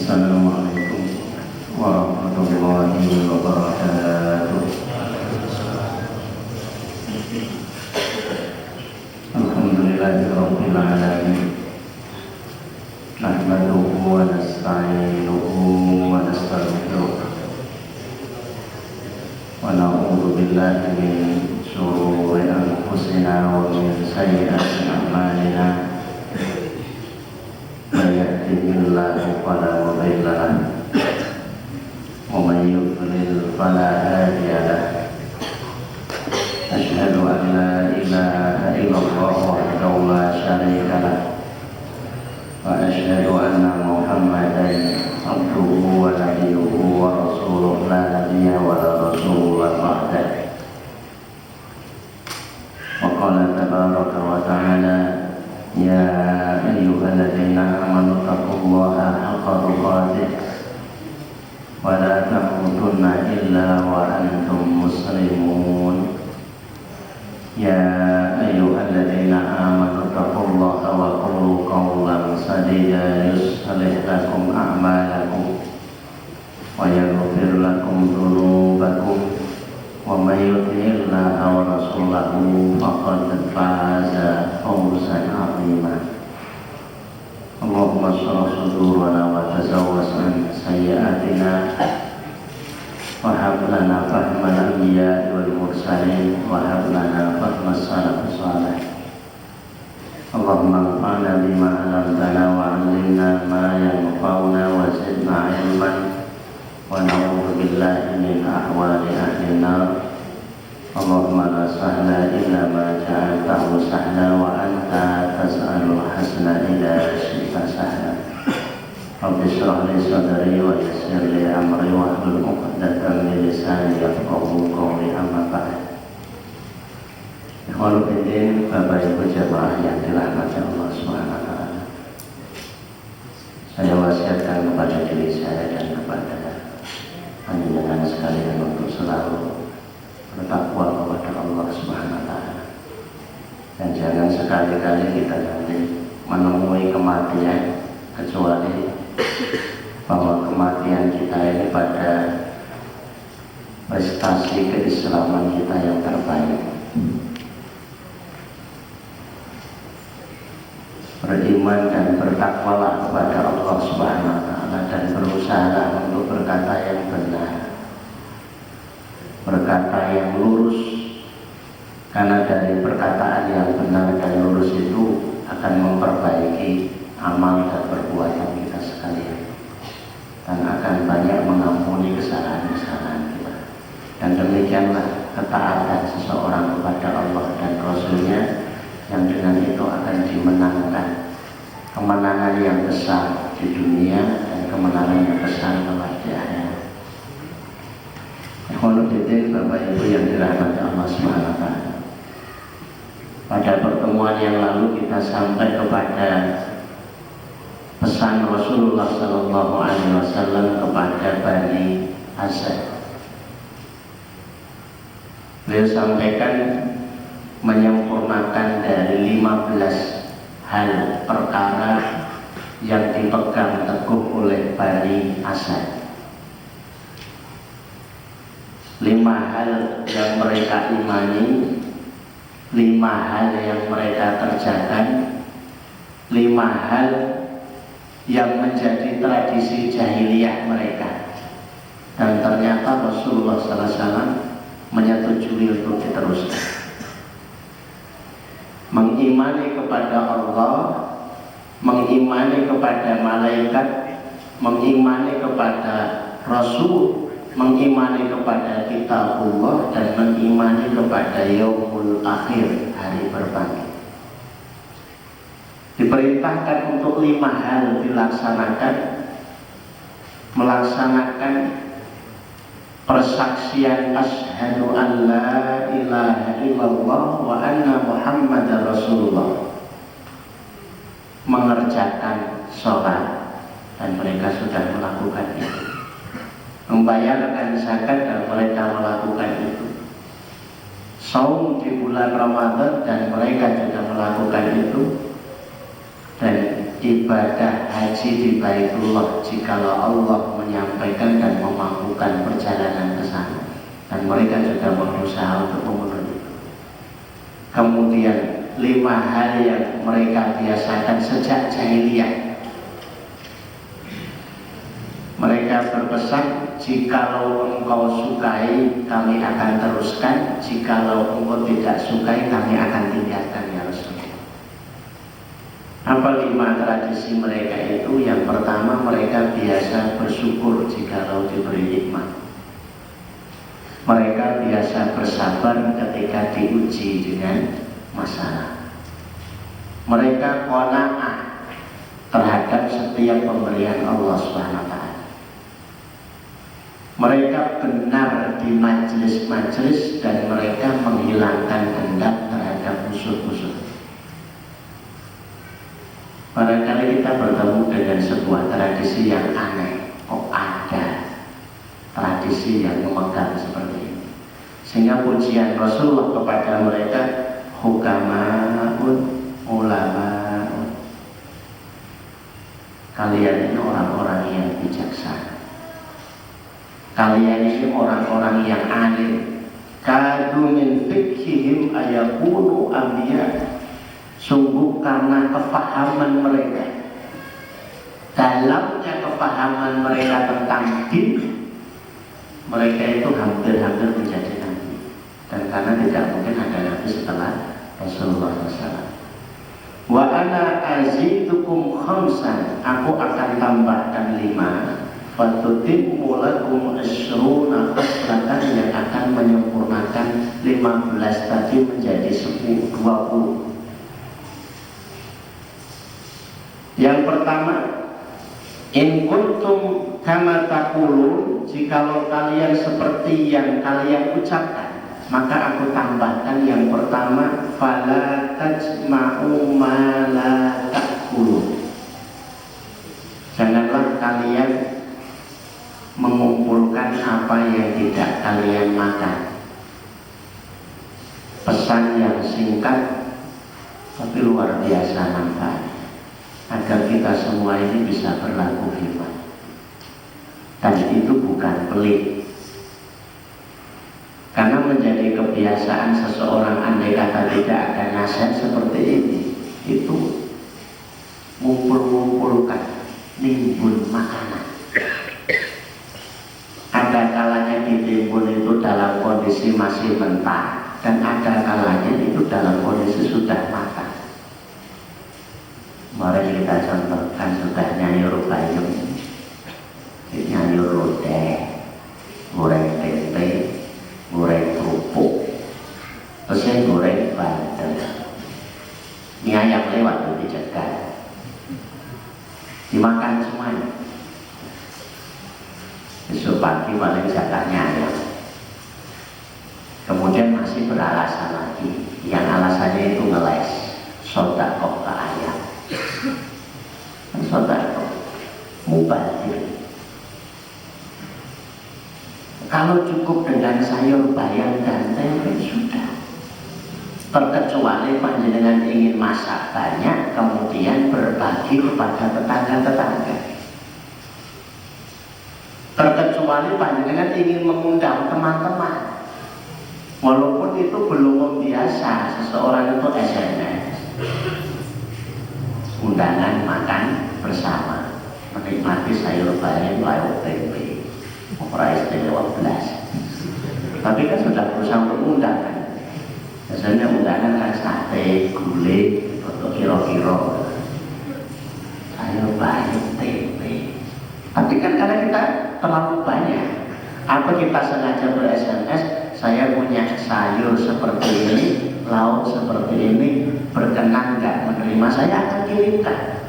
Assalamualaikum warahmatullahi wabarakatuh. Alhamdulillahirabbil alamin. Nahmaduhu wa nasta'inuhu wa nastaghfiruh. Wa na'udzu billahi min shururi anfusina wa min sayyi'ati a'malina. May yahdihillahu fala mudilla lahu wa may yudlil fala hadiya lahu. Asyhadu an la ilaha illallah wahdahu la syarika lahu wa asyhadu anna Muhammadan abduhu wa nabiyyuhu wa rasuluhu la nabiyya wa la rasula ba'dahu. Wa qala tabaraka wa ta'ala ya ayyuhalladzina amanu taqullaha haqqa tuqatih wa la tamutunna illa wa antum muslimun. Ya ayyuhalladzina amanu taqullaha wa qulu qawlan sadida yuslih lakum a'malakum wa yaghfir lakum dhunubakum wa may yuti'illaha wa rasulahu faqad faza fawzan 'azima. Allahumma shrah sudurana wa tazawwaz an sayyi'atina wa hab lana fahmal anbiya wal mursalin wa hab lana fahmas salafus salih. Allahumma anfa'na bima 'allamtana wa 'allimna ma yanfa'una wa zidna 'ilman wa na'udzu billahi min ahwali ahli nar. Allahumma la sahla illa ma ja'altahu sahla wa anta tas'alul hasana ila syi'ta sahla. Rabbi shrah li sadri wa yassir li amri wa hlul 'uqdatam min lisani yafqahu qawli, amma ba'd. Ikhwanul fillah, Bapak Ibu jamaah yang dirahmati Allah Subhanahu wa taala. Saya wasiatkan kepada diri saya dan kepada panjenengan sekalian untuk selalu bertakwa kepada Allah Subhanahu wa taala. Dan jangan sekali-kali kita nanti menemui kematian kecuali bahwa kematian kita ini pada prestasi keislaman kita yang terbaik. Beriman dan bertakwalah kepada Allah Subhanahu wa taala dan berusaha untuk berkata yang benar, berkata yang lurus, karena dari perkataan yang benar dan lurus itu akan memperbaiki amal dan perbuatan kita sekalian dan akan banyak mengampuni kesalahan-kesalahan kita. Dan demikianlah ketaatan seseorang kepada Allah dan Rasulnya, yang dengan itu akan dimenangkan kemenangan yang besar di dunia dan kemenangan yang besar kelak di akhirat. Bapak Ibu yang dirahmati Allah Subhanahu wa taala. Pada pertemuan yang lalu kita sampai kepada pesan Rasulullah sallallahu alaihi wasallam kepada Bani Asad. Beliau sampaikan menyempurnakan dari 15 hal perkara yang dipegang teguh oleh Bani Asad. 5 hal yang mereka imani, 5 hal yang mereka kerjakan, 5 hal yang menjadi tradisi jahiliyah mereka. Dan ternyata Rasulullah SAW menyetujui untuk diteruskan. Mengimani kepada Allah, mengimani kepada malaikat, mengimani kepada Rasul, mengimani kepada kitabullah, dan mengimani kepada yaumul akhir, hari berbangkit. diperintahkan untuk 5 hal dilaksanakan, melaksanakan persaksian asyhadu an la ilaha illallah wa anna muhammadar rasulullah, mengerjakan sholat dan mereka sudah melakukan itu, membayarkan zakat dan mereka melakukan itu, saum di bulan Ramadan dan mereka juga melakukan itu, dan ibadah haji di Baitullah jikalau Allah menyampaikan dan memampukan perjalanan ke sana, dan mereka juga berusaha untuk memenuhi itu. Kemudian 5 hal yang mereka biasakan sejak jahiliyah. Mereka berpesan, jikalau engkau sukai kami akan teruskan, jikalau engkau tidak sukai kami akan tinggalkan ya Rasulullah. Apa 5 tradisi mereka itu? Yang pertama, mereka biasa bersyukur jikalau diberi nikmat. Mereka biasa bersabar ketika diuji dengan masalah. Mereka qanaah terhadap setiap pemberian Allah SWT. Mereka benar di majelis-majelis dan mereka menghilangkan dendam terhadap musuh-musuh. Barangkali kita bertemu dengan sebuah tradisi yang aneh. Kok ada tradisi yang memegang seperti ini? Sehingga pujian Rasulullah kepada mereka, hukamaun, ulamaun, kalian ini orang-orang yang bijaksana, kalian ini orang-orang yang alim. Kadu min fikhihim ayakunu anbiya. Sungguh karena kefahaman mereka, dalamnya kefahaman mereka tentang din, mereka itu hampir-hampir menjadi nabi. Dan karena tidak mungkin ada nabi setelah Rasulullah SAW. Wa ana azidukum khamsan, aku akan tambahkan 5. Fatutimmu lakum asyruna khaslatan, yang akan menyempurnakan 15 tadi menjadi 20. Yang pertama, in kuntum kama taqulun, jikalau kalian seperti yang kalian ucapkan, maka aku tambahkan yang pertama, fala tajma'u ma la ta'kulun. Janganlah kalian mengumpulkan apa yang tidak kalian makan. Pesan yang singkat tapi luar biasa manfaat, agar kita semua ini bisa berlaku hebat. Dan itu bukan pelit, karena menjadi kebiasaan seseorang andai kata tidak ada nasihat seperti ini, itu ngumpul-ngumpulkan, nimbun makanan. Ada kalanya ditimbun itu dalam kondisi masih mentah, dan ada kalanya itu dalam kondisi sudah matang. Mari kita contohkan, sudah nyayur bayam, nyayur lodeh, goreng tempe, goreng kerupuk, terus goreng bandeng. Mie ayam lewat tuh dijaga, dimakan semuanya. Besok pagi paling jatahnya ayam. Kemudian masih beralasan lagi, yang alasannya itu ngeles, sodakoh ke ayam. Sodakoh mubazir. Kalau cukup dengan sayur bayam dan tempe sudah. Terkecuali panjenengan ingin masak banyak, kemudian berbagi kepada tetangga-tetangga. Terkecuali panjenengan ingin mengundang teman-teman, walaupun itu belum biasa, seseorang itu SMS, undangan makan bersama, menikmati sayur bayam lauk tempe, operasi 12. Tapi kan sudah berusaha untuk undangan. Biasanya undangan kan sate, gulai, atau kiro-kiro, sayur bayam tempe. Tapi kan karena kita terlalu banyak, atau kita sengaja ber-SMS, saya punya sayur seperti ini, lauk seperti ini, berkenan nggak menerima, saya akan kirim kirimkan.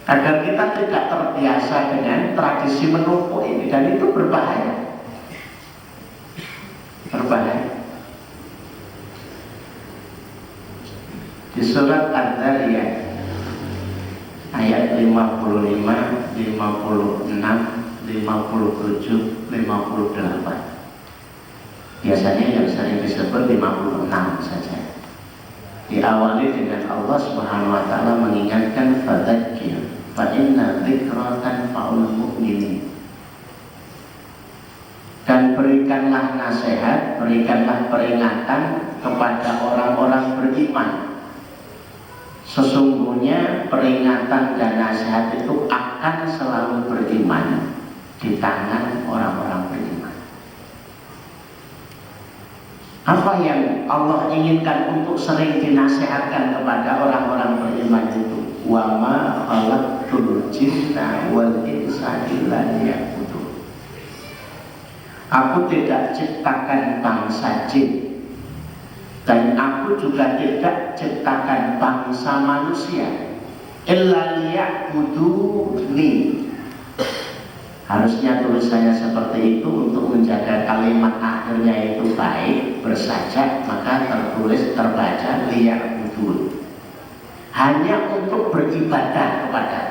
Agar kita tidak terbiasa dengan tradisi menumpuk ini, dan itu berbahaya. Di surat Ad-Dariyat ayat 55, 56, 57, 58. Biasanya yang sering disebut 56 saja. Diawali dengan Allah Subhanahu wa taala mengingatkan fadzakir fa inna dzikra tanfa'ul mu'minin. Dan berikanlah nasihat, berikanlah peringatan kepada orang-orang beriman. Sesungguhnya peringatan dan nasihat itu akan selalu beriman di tangan orang-orang beriman. Apa yang Allah inginkan untuk sering dinasihatkan kepada orang-orang beriman itu? Wa ma khalaqtul jinna wal insa illa liya'budun. Aku tidak ciptakan bangsa jin, dan aku juga tidak ciptakan bangsa manusia illa liya'buduni. Harusnya tulisannya seperti itu untuk menjaga kalimat akhirnya itu baik, bersajak, maka tertulis terbaca liya'budun. Hanya untuk beribadah kepada.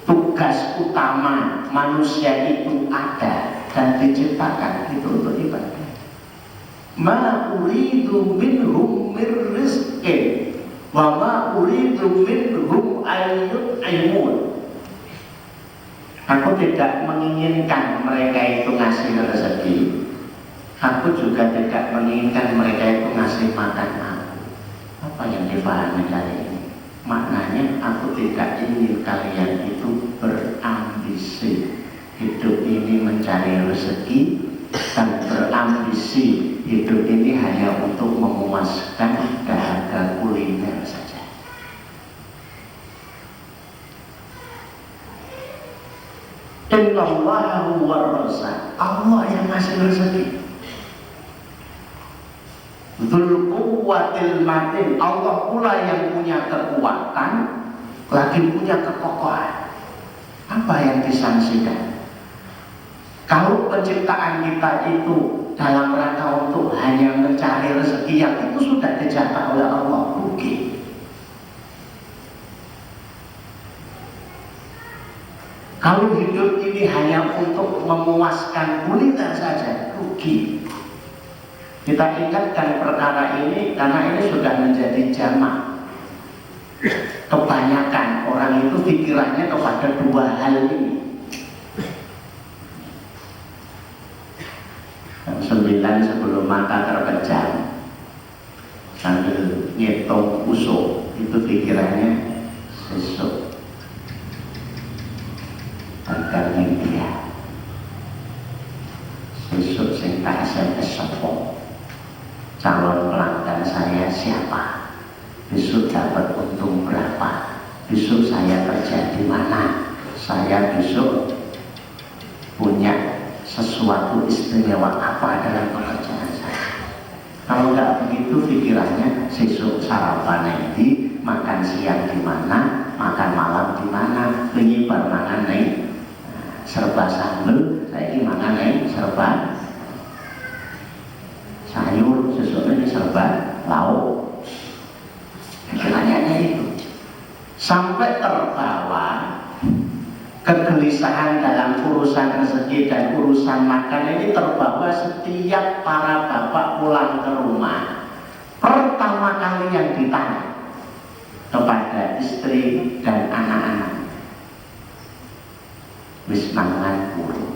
Tugas utama manusia itu ada dan diciptakan itu untuk ibadah. Ma uridu minhum min rizqin wa ma uridu minhum ayyut'imun. Aku tidak menginginkan mereka itu ngasih rezeki. Aku juga tidak menginginkan mereka itu ngasih makan aku. Apa yang dipahami dari ini? Maknanya aku tidak ingin kalian itu berambisi hidup ini mencari rezeki, dan berambisi hidup ini hanya untuk memuaskan dahaga kuliner saja. Innallaha huwar razzaq. Allah yang ngasih rezeki. Dzul quwwatil matin. Allah pula yang punya kekuatan, lagi punya kekokohan. Apa yang disangsikan? Kalau penciptaan kita itu dalam rangka untuk hanya mencari rezeki yang itu sudah dijatah oleh Allah, rugi. Kalau hidup ini hanya untuk memuaskan kuliner saja, rugi. Kita ingatkan perkara ini karena ini sudah menjadi jamak. Kebanyakan orang itu pikirannya kepada dua hal ini. Jam 9 sebelum mata terpejam sambil ngitung usuk, itu pikirannya sesuk agar dia sesuk sing tak SMS sopo, calon pelanggan saya siapa, besok dapat untung berapa, besok saya kerja di mana, saya besok punya sesuatu istimewa apa dalam pekerjaan saya. Kalau nggak begitu pikirannya, sesuk sarapan ini, makan siang di mana, makan malam di mana, ini bermangan nih serba sambel, saya ini makan nih serba sayur, sesuatu ini serba lauk. Pikirannya itu sampai terbawa kegelisahan dalam urusan rezeki dan urusan makan ini terbawa setiap para bapak pulang ke rumah. Pertama kali yang ditanya kepada istri dan anak-anak, wis mangan kurung.